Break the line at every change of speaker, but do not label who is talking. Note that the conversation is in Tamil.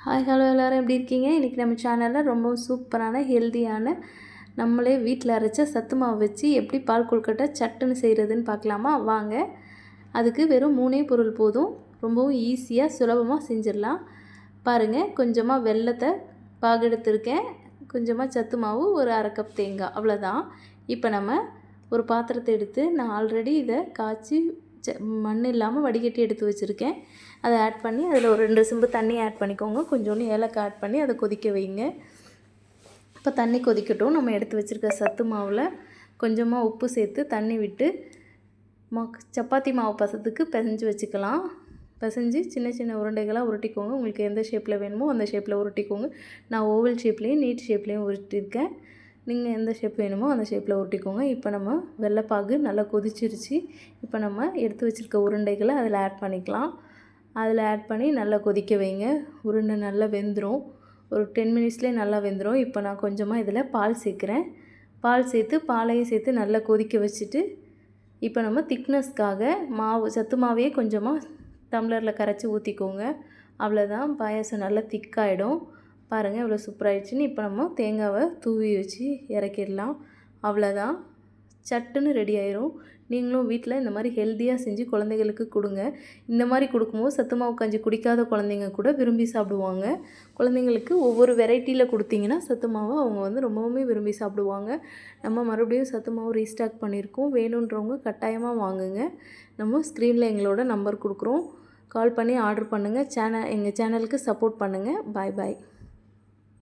ஹாய் ஹலோ எல்லோரும் எப்படி இருக்கீங்க? இன்றைக்கி நம்ம சேனலில் ரொம்ப சூப்பரான ஹெல்த்தியான நம்மளே வீட்டில் அரைச்ச சத்து மாவு வச்சு எப்படி பால் கொழுக்கட்டை சட்டுன்னு செய்கிறதுன்னு பார்க்கலாமா? வாங்க. அதுக்கு வெறும் 3 பொருள் போதும். ரொம்பவும் ஈஸியாக சுலபமாக செஞ்சிடலாம். பாருங்கள், கொஞ்சமாக வெல்லத்தை பாகெடுத்துருக்கேன், கொஞ்சமாக சத்து மாவு, ஒரு 1/2 கப் தேங்காய், அவ்வளோதான். இப்போ நம்ம ஒரு பாத்திரத்தை எடுத்து நான் ஆல்ரெடி இதை காய்ச்சி மண் இல்லாமல் வடிகட்டி எடுத்து வச்சுருக்கேன். அதை ஆட் பண்ணி அதில் ஒரு 2 சொம்பு தண்ணி ஆட் பண்ணிக்கோங்க. கொஞ்சோண்டு ஏலக்காய் ஆட் பண்ணி அதை கொதிக்க வைங்க. இப்போ தண்ணி கொதிக்கட்டும். நம்ம எடுத்து வச்சுருக்க சத்து மாவில் கொஞ்சமாக உப்பு சேர்த்து தண்ணி விட்டு சப்பாத்தி மாவு பசத்துக்கு பிசைஞ்சு வச்சுக்கலாம். பிசைஞ்சு சின்ன சின்ன உருண்டைகளாக உருட்டிக்கோங்க. உங்களுக்கு எந்த ஷேப்பில் வேணுமோ அந்த ஷேப்பில் உருட்டிக்கோங்க. நான் ஓவல் ஷேப்லேயும் நீட் ஷேப்லேயும் உருட்டியிருக்கேன். நீங்கள் எந்த ஷேப் வேணுமோ அந்த ஷேப்பில் உருட்டிக்கோங்க. இப்போ நம்ம வெள்ளைப்பாகு நல்லா கொதிச்சிருச்சு. இப்போ நம்ம எடுத்து வச்சுருக்க உருண்டைகளை அதில் ஆட் பண்ணிக்கலாம். அதில் ஆட் பண்ணி நல்லா கொதிக்க வைங்க. உருண்டை நல்லா வெந்துடும். ஒரு 10 மினிட்ஸ்லேயே நல்லா வெந்துடும். இப்போ நான் கொஞ்சமாக இதில் பால் சேர்க்குறேன். பால் சேர்த்து பாலையும் சேர்த்து நல்லா கொதிக்க வச்சுட்டு இப்போ நம்ம திக்னஸ்க்காக சத்து மாவையே கொஞ்சமாக டம்ளரில் கரைச்சி ஊற்றிக்கோங்க. அவ்வளோதான், பாயாசம் நல்லா திக்காயிடும். பாருங்கள் இவ்வளோ சூப்பராகிடுச்சின்னு. இப்போ நம்ம தேங்காவை தூவி வச்சு இறக்கிடலாம். அவ்வளோதான், சட்டுன்னு ரெடி ஆயிரும். நீங்களும் வீட்டில் இந்த மாதிரி ஹெல்த்தியாக செஞ்சு குழந்தைகளுக்கு கொடுங்க. இந்த மாதிரி கொடுக்கும்போது சத்து மாவு கஞ்சி குடிக்காத குழந்தைங்க கூட விரும்பி சாப்பிடுவாங்க. குழந்தைங்களுக்கு ஒவ்வொரு வெரைட்டியில் கொடுத்தீங்கன்னா சத்து மாவை அவங்க ரொம்பவுமே விரும்பி சாப்பிடுவாங்க. நம்ம மறுபடியும் சத்து மாவு ரீஸ்டாக் பண்ணியிருக்கோம். வேணுன்றவங்க கட்டாயமாக வாங்குங்க. நம்ம ஸ்க்ரீனில் எங்களோட நம்பர் கொடுக்குறோம். கால் பண்ணி ஆர்டர் பண்ணுங்கள். எங்கள் சேனலுக்கு சப்போர்ட் பண்ணுங்கள். பாய் பாய்.